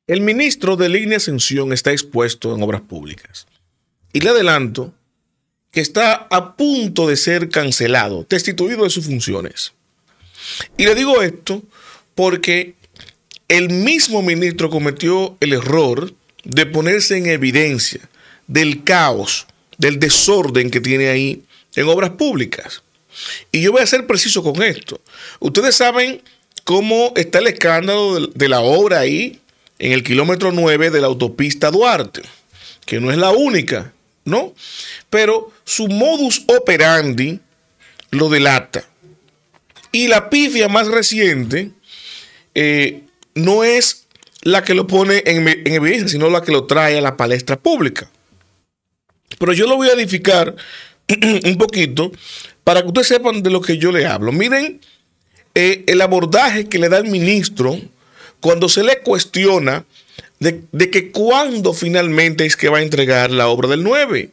El ministro de Línea Ascensión está expuesto en obras públicas. Y le adelanto que está a punto de ser cancelado, destituido de sus funciones. Y le digo esto porque el mismo ministro cometió el error de ponerse en evidencia del caos, del desorden que tiene ahí en obras públicas. Y yo voy a ser preciso con esto. Ustedes saben cómo está el escándalo de la obra ahí en el kilómetro 9 de la autopista Duarte, que no es la única, ¿no? Pero su modus operandi lo delata. Y la pifia más reciente no es la que lo pone en evidencia, sino la que lo trae a la palestra pública. Pero yo lo voy a edificar un poquito para que ustedes sepan de lo que yo le hablo. Miren el abordaje que le da el ministro cuando se le cuestiona de que cuándo finalmente es que va a entregar la obra del 9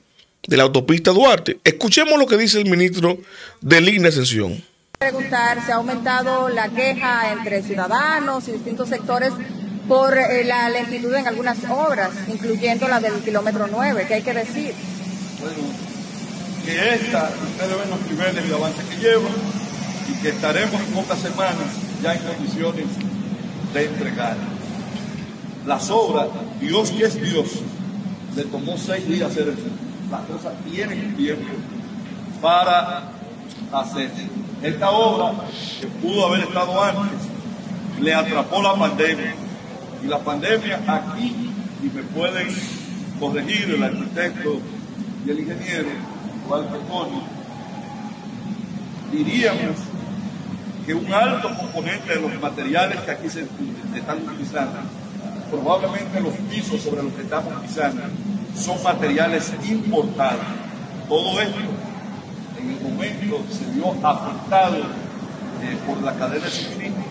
de la autopista Duarte. Escuchemos lo que dice el ministro de Línea Ascensión. Preguntar, se ha aumentado la queja entre ciudadanos y distintos sectores por la lentitud en algunas obras, incluyendo la del kilómetro 9. ¿Qué hay que decir? Bueno, que ustedes ven los niveles de avance que lleva y que estaremos en pocas semanas ya en condiciones de entregar. Las obras, Dios que es Dios, le tomó 6 días hacer eso. Las cosas tienen tiempo para hacerse. Esta obra, que pudo haber estado antes, le atrapó la pandemia. Y la pandemia aquí, y me pueden corregir el arquitecto y el ingeniero, igual que Tony, diríamos que un alto componente de los materiales que aquí se están utilizando, probablemente los pisos sobre los que estamos pisando, son materiales importados. Todo esto en el momento se vio afectado por la cadena de suministro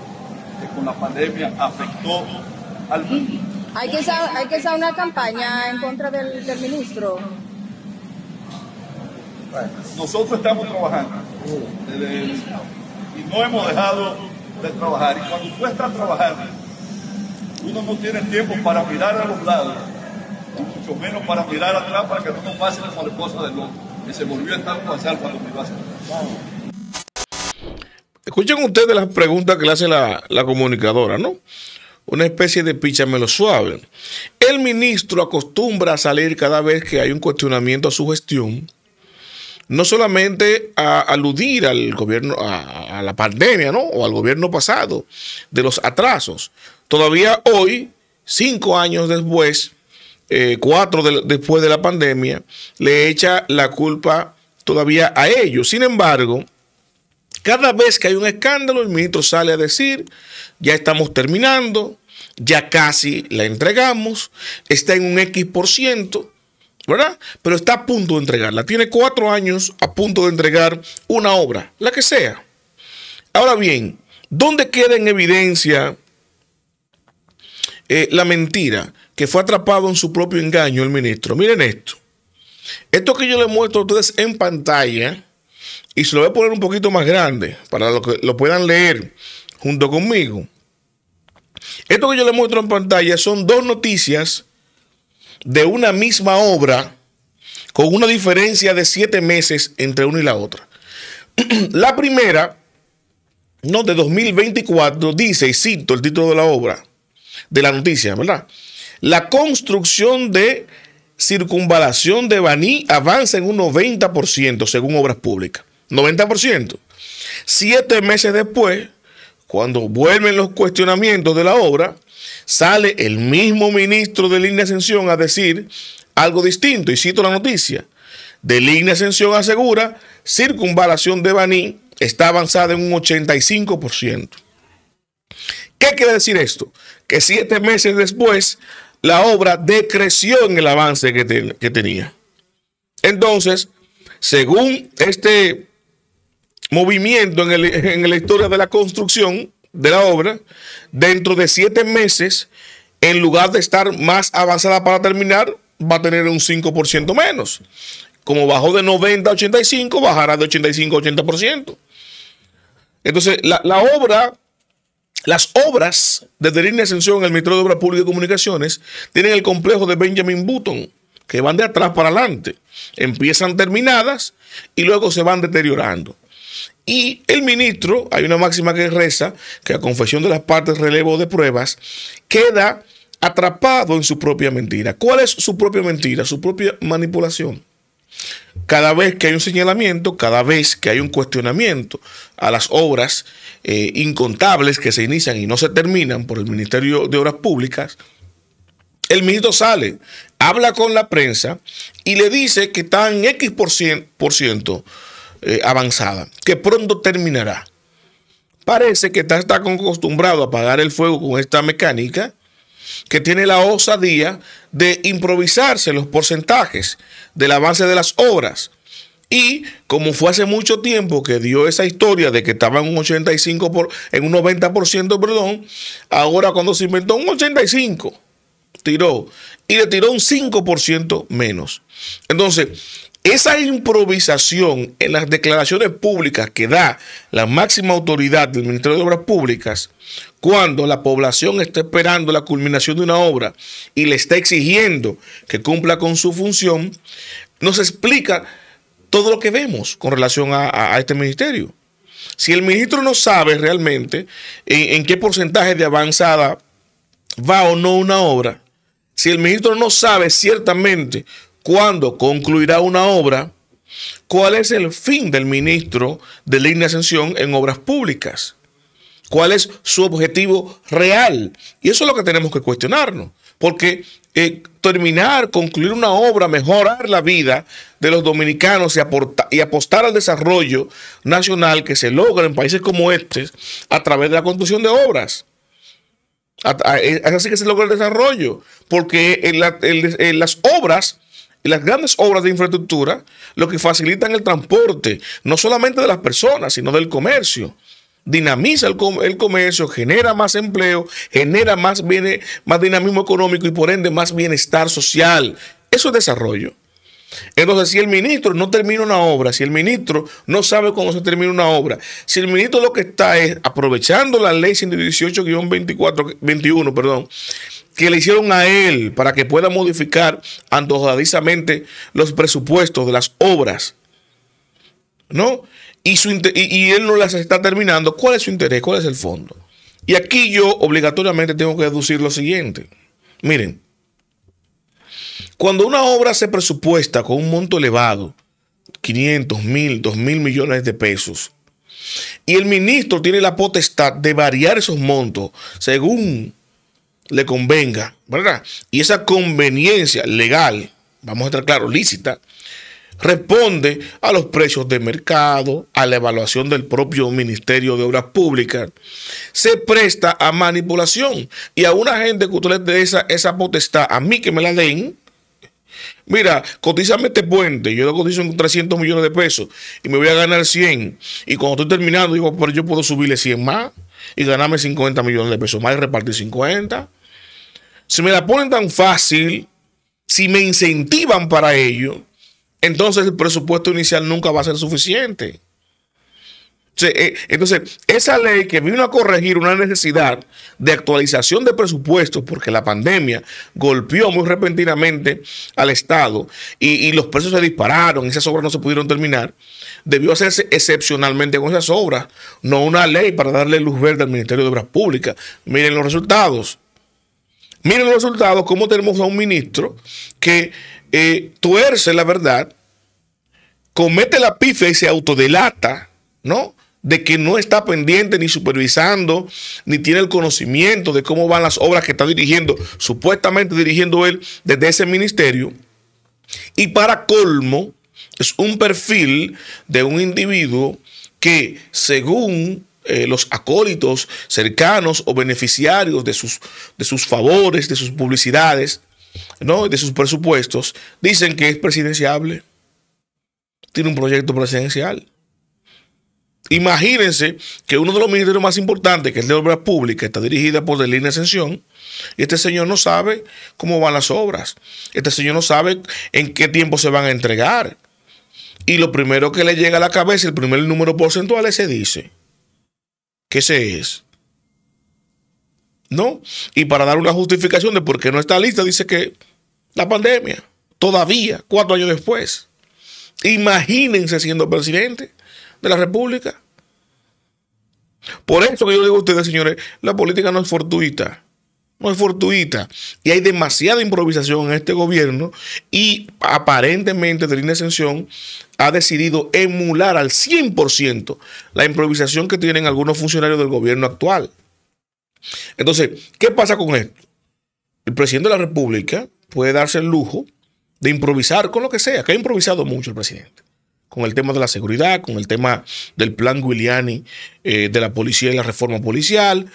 que con la pandemia afectó al mundo. Hay que hacer una campaña en contra del ministro. Bueno, nosotros estamos trabajando y no hemos dejado de trabajar. Y cuando tú estás trabajando, uno no tiene tiempo para mirar a los lados, y mucho menos para mirar atrás para que no nos pase como la cosa del otro, que se volvió a estar pasar cuando me iba a hacer. Escuchen ustedes las preguntas que le hace la comunicadora, ¿no? Una especie de píchamelo suave. El ministro acostumbra a salir cada vez que hay un cuestionamiento a su gestión, no solamente a aludir al gobierno, a la pandemia, ¿no? O al gobierno pasado, de los atrasos. Todavía hoy, 5 años después, 4 después de la pandemia, le echa la culpa todavía a ellos. Sin embargo, cada vez que hay un escándalo, el ministro sale a decir, ya estamos terminando, ya casi la entregamos, está en un X%, ¿verdad? Pero está a punto de entregarla. Tiene 4 años a punto de entregar una obra, la que sea. Ahora bien, ¿dónde queda en evidencia la mentira? Que fue atrapado en su propio engaño el ministro. Miren esto. Esto que yo les muestro a ustedes en pantalla, y se lo voy a poner un poquito más grande para que lo puedan leer junto conmigo. Esto que yo les muestro en pantalla son 2 noticias de una misma obra con una diferencia de 7 meses entre una y la otra. La primera, no, de 2024, dice, y cito el título de la obra, de la noticia, ¿verdad? La construcción de circunvalación de Baní avanza en un 90% según Obras Públicas. 90%. 7 meses después, cuando vuelven los cuestionamientos de la obra, sale el mismo ministro de Línea Ascensión a decir algo distinto. Y cito la noticia. De Línea Ascensión asegura, circunvalación de Baní está avanzada en un 85%. ¿Qué quiere decir esto? Que 7 meses después, la obra decreció en el avance que tenía. Entonces, según este movimiento en la historia de la construcción de la obra, dentro de 7 meses, en lugar de estar más avanzada para terminar, va a tener un 5% menos. Como bajó de 90 a 85, bajará de 85 a 80%. Entonces, la obra Las obras de línea de ascensión en el Ministerio de Obras Públicas y Comunicaciones tienen el complejo de Benjamin Button, que van de atrás para adelante. Empiezan terminadas y luego se van deteriorando. Y el ministro, hay una máxima que reza que a confesión de las partes relevo de pruebas, queda atrapado en su propia mentira. ¿Cuál es su propia mentira? Su propia manipulación. Cada vez que hay un señalamiento, cada vez que hay un cuestionamiento a las obras incontables que se inician y no se terminan por el Ministerio de Obras Públicas, el ministro sale, habla con la prensa y le dice que está en X por ciento avanzada, que pronto terminará. Parece que está acostumbrado a apagar el fuego con esta mecánica, que tiene la osadía de improvisarse los porcentajes del avance de las obras. Y como fue hace mucho tiempo que dio esa historia de que estaba en un 90%, perdón, ahora cuando se inventó un 85%, tiró y le tiró un 5% menos. Entonces, esa improvisación en las declaraciones públicas que da la máxima autoridad del Ministerio de Obras Públicas, cuando la población está esperando la culminación de una obra y le está exigiendo que cumpla con su función, nos explica todo lo que vemos con relación a este ministerio. Si el ministro no sabe realmente en qué porcentaje de avanzada va o no una obra, si el ministro no sabe ciertamente cuándo concluirá una obra, ¿cuál es el fin del ministro de línea de ascensión en obras públicas? ¿Cuál es su objetivo real? Y eso es lo que tenemos que cuestionarnos, porque terminar, concluir una obra, mejorar la vida de los dominicanos y apostar al desarrollo nacional que se logra en países como este a través de la construcción de obras. Es así que se logra el desarrollo, porque las obras, las grandes obras de infraestructura, lo que facilitan el transporte, no solamente de las personas, sino del comercio. Dinamiza el comercio, genera más empleo, genera más dinamismo económico y por ende más bienestar social. Eso es desarrollo. Entonces, si el ministro no termina una obra, si el ministro no sabe cómo se termina una obra, si el ministro lo que está es aprovechando la ley 118-21, que le hicieron a él para que pueda modificar antojadizamente los presupuestos de las obras, ¿no? Y él no las está terminando, ¿cuál es su interés? ¿Cuál es el fondo? Y aquí yo obligatoriamente tengo que deducir lo siguiente. Miren, cuando una obra se presupuesta con un monto elevado, 500, 1000, 2000 millones de pesos, y el ministro tiene la potestad de variar esos montos según le convenga, ¿verdad? Y esa conveniencia legal, vamos a estar claros, lícita, responde a los precios de mercado, a la evaluación del propio Ministerio de Obras Públicas, se presta a manipulación. Y a una gente que usted le dé esa potestad, a mí que me la den, mira, cotízame este puente, yo lo cotizo en 300 millones de pesos y me voy a ganar 100. Y cuando estoy terminando, digo, pero yo puedo subirle 100 más y ganarme 50 millones de pesos más y repartir 50. Si me la ponen tan fácil, si me incentivan para ello, entonces el presupuesto inicial nunca va a ser suficiente. Entonces, esa ley que vino a corregir una necesidad de actualización de presupuestos, porque la pandemia golpeó muy repentinamente al Estado y los precios se dispararon, esas obras no se pudieron terminar, debió hacerse excepcionalmente con esas obras, no una ley para darle luz verde al Ministerio de Obras Públicas. Miren los resultados. Miren los resultados, cómo tenemos a un ministro que tuerce la verdad, comete la pifia y se autodelata, ¿no? De que no está pendiente ni supervisando, ni tiene el conocimiento de cómo van las obras que está dirigiendo, supuestamente dirigiendo él desde ese ministerio. Y para colmo, es un perfil de un individuo que, según los acólitos cercanos o beneficiarios de sus favores, de sus publicidades, ¿no?, de sus presupuestos, dicen que es presidenciable, tiene un proyecto presidencial. Imagínense que uno de los ministerios más importantes, que es el de Obras Públicas, está dirigida por línea de ascensión, y este señor no sabe cómo van las obras. Este señor no sabe en qué tiempo se van a entregar. Y lo primero que le llega a la cabeza, el primer número porcentual, ese dice que ese es. ¿no? Y para dar una justificación de por qué no está lista, dice que la pandemia, todavía, 4 años después. Imagínense siendo presidente de la República. Por eso que yo le digo a ustedes, señores, la política no es fortuita. No es fortuita. Y hay demasiada improvisación en este gobierno y aparentemente de línea de Ascensión ha decidido emular al 100% la improvisación que tienen algunos funcionarios del gobierno actual. Entonces, ¿qué pasa con esto? El presidente de la República puede darse el lujo de improvisar con lo que sea, que ha improvisado mucho el presidente. Con el tema de la seguridad, con el tema del plan Giuliani de la policía y la reforma policial,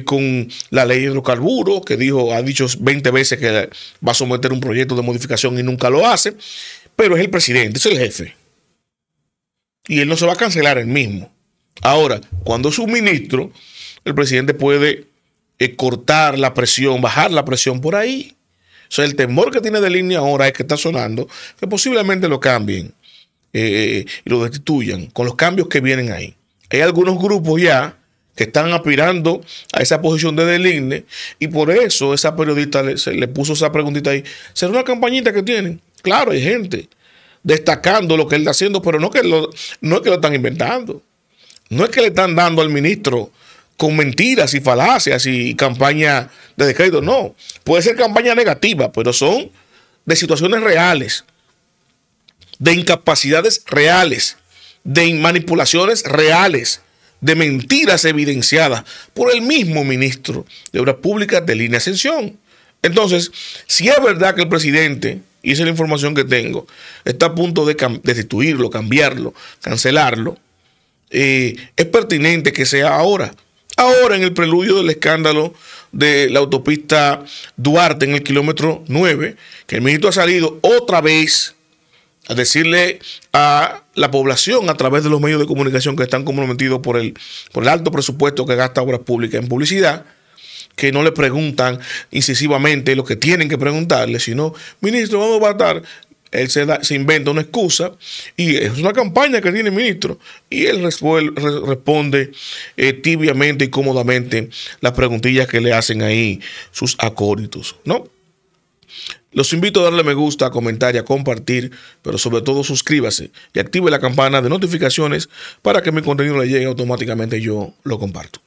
con la ley de hidrocarburos, que ha dicho 20 veces que va a someter un proyecto de modificación y nunca lo hace. Pero es el presidente, es el jefe. Y él no se va a cancelar él mismo. Ahora, cuando es un ministro, el presidente puede cortar la presión, bajar la presión por ahí. O sea, el temor que tiene de línea ahora es que está sonando, que posiblemente lo cambien y lo destituyan con los cambios que vienen ahí. Hay algunos grupos ya que están aspirando a esa posición de Deligne y por eso esa periodista le puso esa preguntita ahí. ¿Será una campañita que tienen? Claro, hay gente destacando lo que él está haciendo, pero no es que lo están inventando. No es que le están dando al ministro con mentiras y falacias y campaña de descrédito. No, puede ser campaña negativa, pero son de situaciones reales, de incapacidades reales, de manipulaciones reales, de mentiras evidenciadas por el mismo ministro de Obras Públicas de Línea Ascensión. Entonces, si es verdad que el presidente, y esa es la información que tengo, está a punto de destituirlo, cambiarlo, cancelarlo, es pertinente que sea ahora. Ahora, en el preludio del escándalo de la autopista Duarte en el kilómetro 9, que el ministro ha salido otra vez a decirle a la población a través de los medios de comunicación que están comprometidos por el alto presupuesto que gasta Obras Públicas en publicidad, que no le preguntan incisivamente lo que tienen que preguntarle, sino, ministro, ¿dónde va a estar? Él se inventa una excusa y es una campaña que tiene el ministro y él responde tibiamente y cómodamente las preguntillas que le hacen ahí sus acólitos, ¿no? Los invito a darle me gusta, a comentar y a compartir, pero sobre todo suscríbase y active la campana de notificaciones para que mi contenido le llegue automáticamente y yo lo comparto.